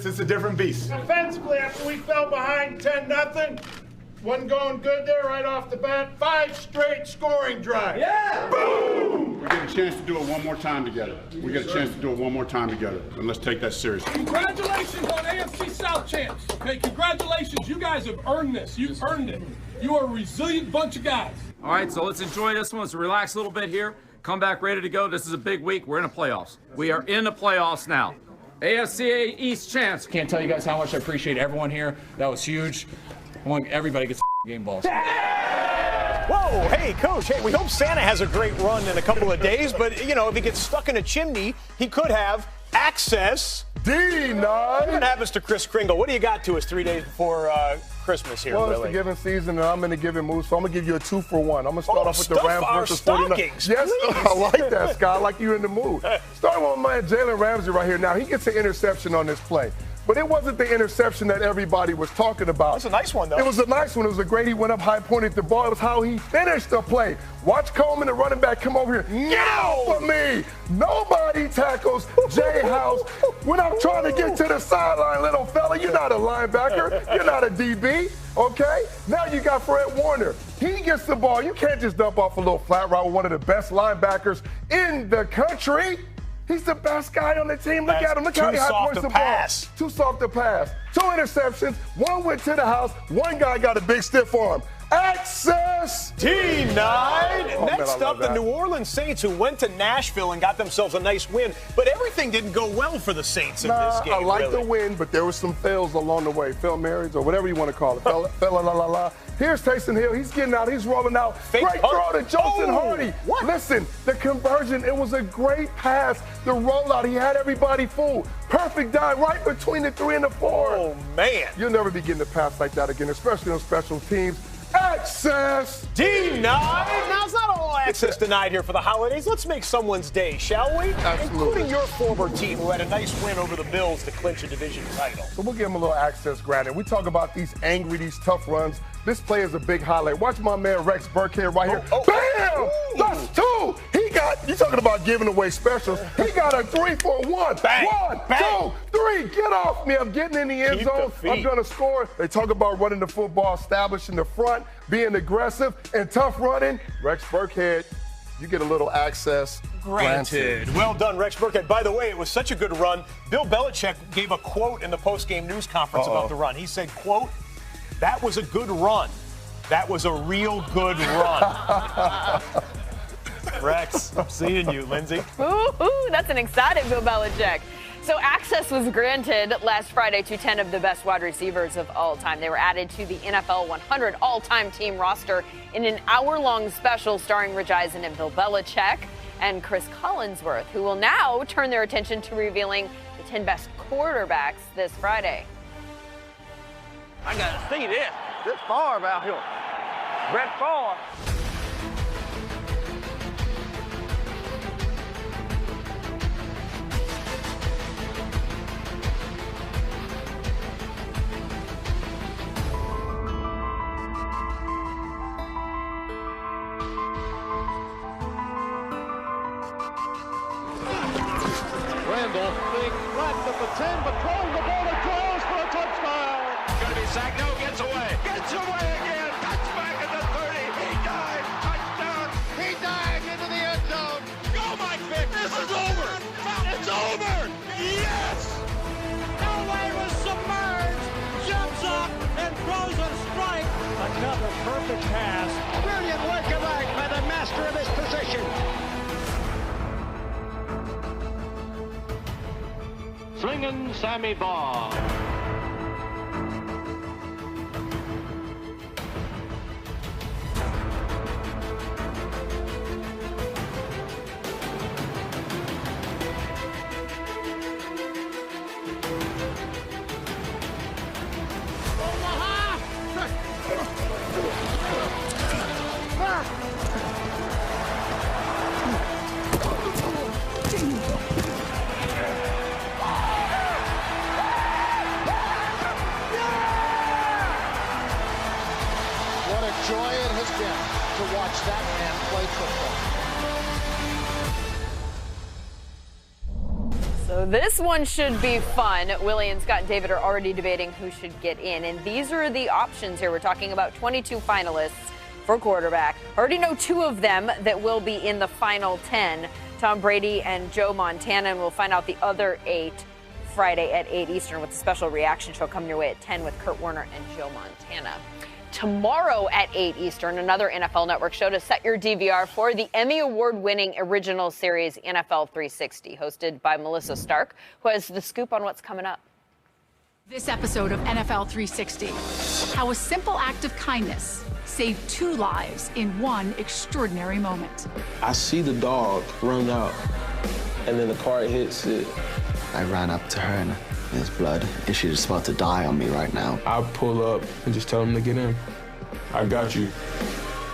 this. It's a different beast. Offensively, after we fell behind 10-0, wasn't going good there right off the bat. 5 straight scoring drives. Yeah! Boom! We get a chance to do it one more time together. We get a chance to do it one more time together. And let's take that seriously. Congratulations on AFC South champs. Okay, congratulations. You guys have earned this. You've earned it. You are a resilient bunch of guys. All right, so let's enjoy this one. Let's relax a little bit here. Come back ready to go. This is a big week. We're in the playoffs. We are in the playoffs now. AFC East champs. Can't tell you guys how much I appreciate everyone here. That was huge. I want everybody gets game balls. Whoa, hey, Coach, hey, we hope Santa has a great run in a couple of days, but, you know, if he gets stuck in a chimney, he could have access. D9. What happens to Kris Kringle? What do you got to us 3 days before Christmas here, Well, Willie? it's the giving season, and I'm in the giving mood, so I'm going to give you a 2-for-1. I'm going to start off with the Rams versus 49ers. Yes, I like that, Scott. I like you in the mood. Starting with my man Jalen Ramsey right here. Now, he gets an interception on this play. But it wasn't the interception that everybody was talking about. That's a nice one, though. It was a nice one. It was a great. He went up high, pointed the ball. It was how he finished the play. Watch Coleman, the running back, come over here. Get off of me. Nobody tackles Jay House when I'm trying to get to the sideline, little fella. You're not a linebacker. You're not a DB, okay? Now you got Fred Warner. He gets the ball. You can't just dump off a little flat route with one of the best linebackers in the country. He's the best guy on the team. Look at him. Look how he high points the ball. Too soft to pass. 2 interceptions. 1 went to the house. 1 guy got a big stiff arm. Access T9. Next up, the that. New Orleans Saints, who went to Nashville and got themselves a nice win. But everything didn't go well for the Saints in this game. I like the win, but there were some fails along the way. Fail marriage or whatever you want to call it. Fella. Here's Taysom Hill. He's getting out. He's rolling out. Fake great punt. throw to Jolson Hardy. What? Listen, the conversion, it was a great pass. The rollout, he had everybody fooled. Perfect dive right between the 3 and the 4. Oh, man. You'll never be getting a pass like that again, especially on special teams. Access D9. Now, it's not all access denied here for the holidays. Let's make someone's day, shall we? Absolutely. Including your former team, who had a nice win over the Bills to clinch a division title. So we'll give him a little access granted. We talk about these angry, these tough runs. This play is a big highlight. Watch my man Rex Burkhead right here. Bam! Ooh. That's 2. He got, you talking about giving away specials. He got a 3-for-1. Bang. 1, Bang. 2, 3. Get off me. I'm getting in the end zone. I'm going to score. They talk about running the football, establishing the front, being aggressive, and tough running. Rex Burkhead, you get a little access granted. Well done, Rex Burkhead. By the way, it was such a good run. Bill Belichick gave a quote in the post-game news conference about the run. He said, quote, "That was a good run. That was a real good run." Rex, I'm seeing you, Lindsay. Ooh, that's an exciting Bill Belichick. So access was granted last Friday to 10 of the best wide receivers of all time. They were added to the NFL 100 all-time team roster in an hour-long special starring Rich Eisen and Bill Belichick and Chris Collinsworth, who will now turn their attention to revealing the 10 best quarterbacks this Friday. I gotta see this. This Favre out here. Brett Favre. Randall being flattened at the 10, but throwing the ball to Jones for a touchdown. Gonna be sacked. No, gets away. Gets away again. Cuts back at the 30. He dives. Touchdown. He dives into the end zone. Go, Mike Vick. This is over. It's over. Yes. Elway was submerged. Jumps up and throws a strike. Another perfect pass. Brilliant work of art by the master of his position. Slinging Sammy Baugh. What a joy it has been to watch that man play football. So This one should be fun. Willie and Scott and David are already debating who should get in. And these are the options here. We're talking about 22 finalists for quarterback. Already know 2 of them that will be in the final 10. Tom Brady and Joe Montana. And we'll find out the other 8 Friday at 8 Eastern with a special reaction show coming your way at 10 with Kurt Warner and Joe Montana. Tomorrow at 8 Eastern, another NFL Network show to set your DVR for the Emmy Award-winning original series NFL 360, hosted by Melissa Stark, who has the scoop on what's coming up. This episode of NFL 360, how a simple act of kindness saved 2 lives in one extraordinary moment. I see the dog run out, and then the car hits it. I ran up to her and there's blood, and she's just about to die on me right now. I pull up and just tell him to get in. I got you.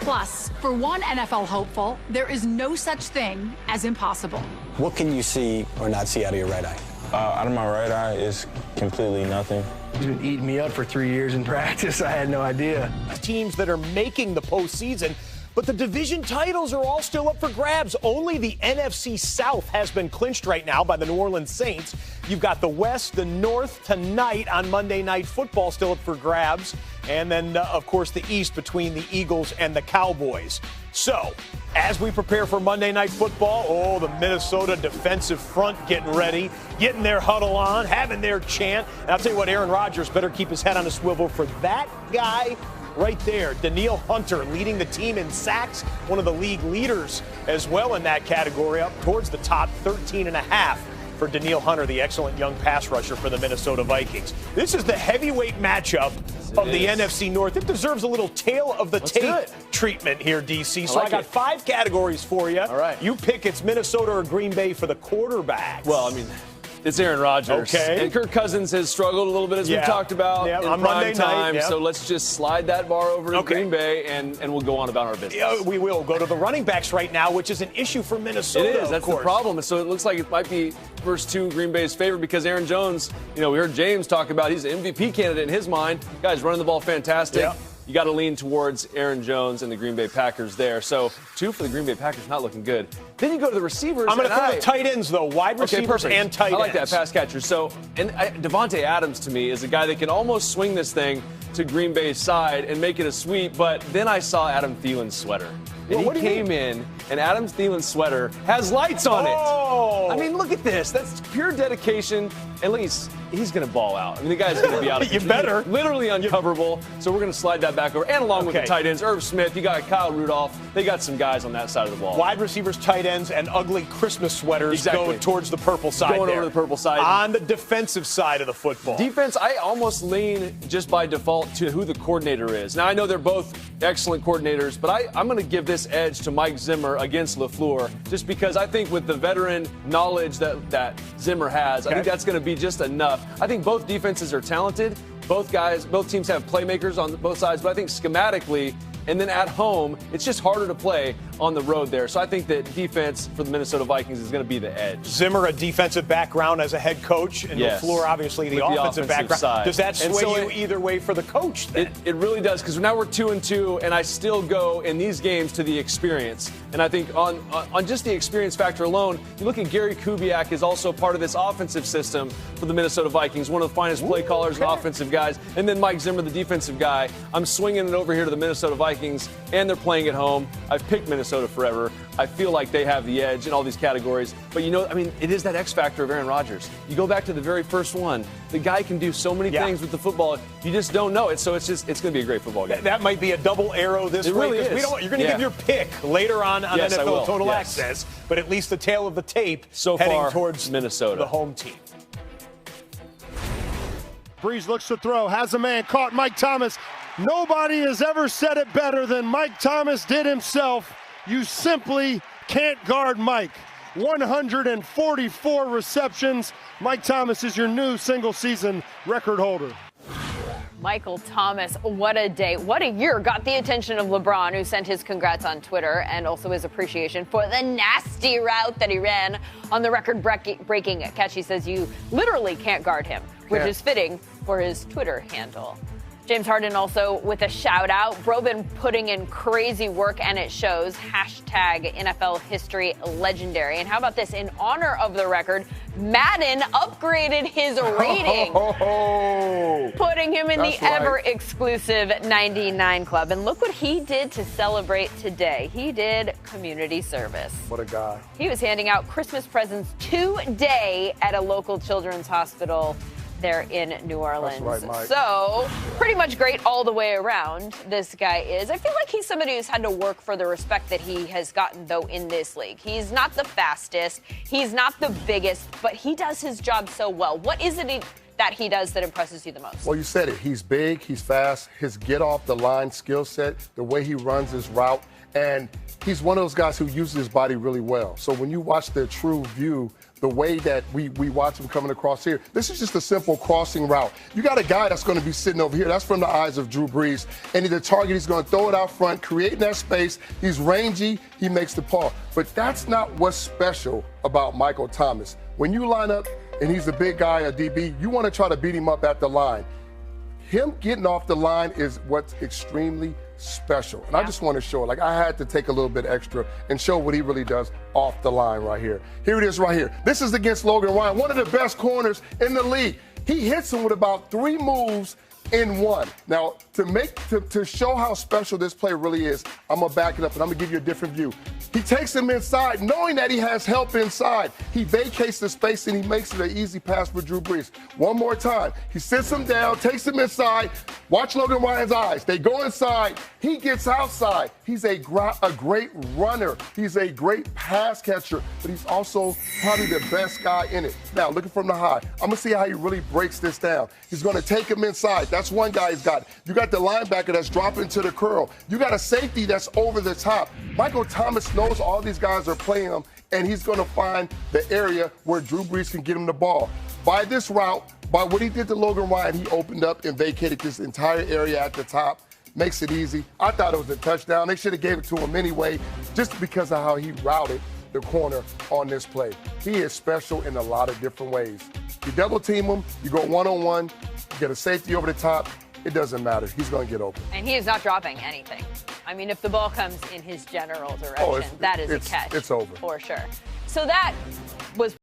Plus, for one NFL hopeful, there is no such thing as impossible. What can you see or not see out of your right eye? Out of my right eye is completely nothing. He's been eating me up for 3 years in practice. I had no idea. Teams that are making the postseason, but the division titles are all still up for grabs. Only the NFC South has been clinched right now by the New Orleans Saints. You've got the West, the North tonight on Monday Night Football still up for grabs. And then, of course, the East between the Eagles and the Cowboys. So, as we prepare for Monday Night Football, the Minnesota defensive front getting ready, getting their huddle on, having their chant. And I'll tell you what, Aaron Rodgers better keep his head on a swivel for that guy right there. Danielle Hunter leading the team in sacks, one of the league leaders as well in that category, up towards the top, 13.5 for Danielle Hunter, the excellent young pass rusher for the Minnesota Vikings. This is the heavyweight matchup of the NFC North. It deserves a little tail of the tape treatment here, DC. So I got 5 categories for you. All right. You pick it's Minnesota or Green Bay for the quarterbacks. Well, I mean, it's Aaron Rodgers. Okay. And Kirk Cousins has struggled a little bit, as we've talked about in on prime Monday time. night. So let's just slide that bar over to Green Bay, and we'll go on about our business. Yeah, we will go to the running backs right now, which is an issue for Minnesota. It is. That's the problem. And so it looks like it might be first 2 Green Bay's favor because Aaron Jones, we heard James talk about he's an MVP candidate in his mind. Guy's running the ball fantastic. Yeah. You got to lean towards Aaron Jones and the Green Bay Packers there. So 2 for the Green Bay Packers, not looking good. Then you go to the receivers. I'm going to throw the tight ends, though. Wide receivers and tight ends. I like that, pass catchers. So, and Devontae Adams, to me, is a guy that can almost swing this thing to Green Bay's side and make it a sweep. But then I saw Adam Thielen's sweater. And he came in, and Adam Thielen's sweater has lights on it. I mean, look at this. That's pure dedication. And look, he's going to ball out. I mean, the guy's going to be out of You better. Literally uncoverable. So we're going to slide that back over. And along with the tight ends, Irv Smith, you got Kyle Rudolph. They got some guys on that side of the ball. Wide receivers, tight ends, and ugly Christmas sweaters go towards the purple side. Going over the purple side. On the defensive side of the football. Defense, I almost lean just by default to who the coordinator is. Now, I know they're both excellent coordinators, but I'm going to give this edge to Mike Zimmer against LaFleur, just because I think with the veteran knowledge that Zimmer has, I think that's going to be just enough. I think both defenses are talented. Both teams have playmakers on both sides, but I think schematically and then at home, it's just harder to play on the road there. So I think that defense for the Minnesota Vikings is going to be the edge. Zimmer, a defensive background as a head coach, and LaFleur, obviously, the offensive background. Side. Does that sway you either way for the coach then? It really does, because now we're 2-2, and I still go in these games to the experience. And I think on just the experience factor alone, you look at Gary Kubiak is also part of this offensive system for the Minnesota Vikings, one of the finest play callers and offensive guys. And then Mike Zimmer, the defensive guy. I'm swinging it over here to the Minnesota Vikings, and they're playing at home. I've picked Minnesota forever. I feel like they have the edge in all these categories. But it is that X factor of Aaron Rodgers. You go back to the very first one. The guy can do so many things with the football. You just don't know it. So it's going to be a great football game. That might be a double arrow this week. Really is. You're going to give your pick later on NFL Total Access. But at least the tail of the tape so heading far, towards Minnesota, the home team. Breeze looks to throw, has a man caught, Mike Thomas. Nobody has ever said it better than Mike Thomas did himself. You simply can't guard Mike. 144 receptions. Mike Thomas is your new single-season record holder. Michael Thomas, what a day, what a year. Got the attention of LeBron, who sent his congrats on Twitter and also his appreciation for the nasty route that he ran on the record-breaking catch. He says you literally can't guard him, which is fitting for his Twitter handle. James Harden also with a shout out. Bro been putting in crazy work and it shows. Hashtag NFL history legendary. And how about this? In honor of the record, Madden upgraded his rating, putting him in the ever exclusive 99 club. And look what he did to celebrate today. He did community service. What a guy. He was handing out Christmas presents today at a local children's hospital there in New Orleans. That's right, Mike. So pretty much great all the way around, this guy is. I feel like he's somebody who's had to work for the respect that he has gotten, though, in this league. He's not the fastest. He's not the biggest, but he does his job so well. What is it that he does that impresses you the most? Well, you said it. He's big, he's fast, his get-off-the-line skill set, the way he runs his route, and he's one of those guys who uses his body really well. So when you watch the true view, the way that we watch him coming across here, this is just a simple crossing route. You got a guy that's going to be sitting over here. That's from the eyes of Drew Brees. And the target, he's going to throw it out front, creating that space. He's rangy. He makes the paw. But that's not what's special about Michael Thomas. When you line up and he's a big guy, a DB, you want to try to beat him up at the line. Him getting off the line is what's extremely special. And I just want to show it. Like, I had to take a little bit extra and show what he really does off the line right here. Here it is right here. This is against Logan Ryan, one of the best corners in the league. He hits him with about 3 moves in one. Now, to show how special this play really is, I'm going to back it up and I'm going to give you a different view. He takes him inside, knowing that he has help inside. He vacates the space and he makes it an easy pass for Drew Brees. One more time. He sits him down, takes him inside. Watch Logan Ryan's eyes. They go inside. He gets outside. He's a great runner. He's a great pass catcher, but he's also probably the best guy in it. Now, looking from the high, I'm going to see how he really breaks this down. He's going to take him inside. That's one guy he's got. You got the linebacker that's dropping to the curl. You got a safety that's over the top. Michael Thomas knows all these guys are playing him, and he's going to find the area where Drew Brees can get him the ball. By this route, by what he did to Logan Ryan, he opened up and vacated this entire area at the top. Makes it easy. I thought it was a touchdown. They should have gave it to him anyway, just because of how he routed the corner on this play. He is special in a lot of different ways. You double team him, you go one-on-one, you get a safety over the top, it doesn't matter. He's going to get open. And he is not dropping anything. I mean, if the ball comes in his general direction, that is a catch. It's over. For sure. So that was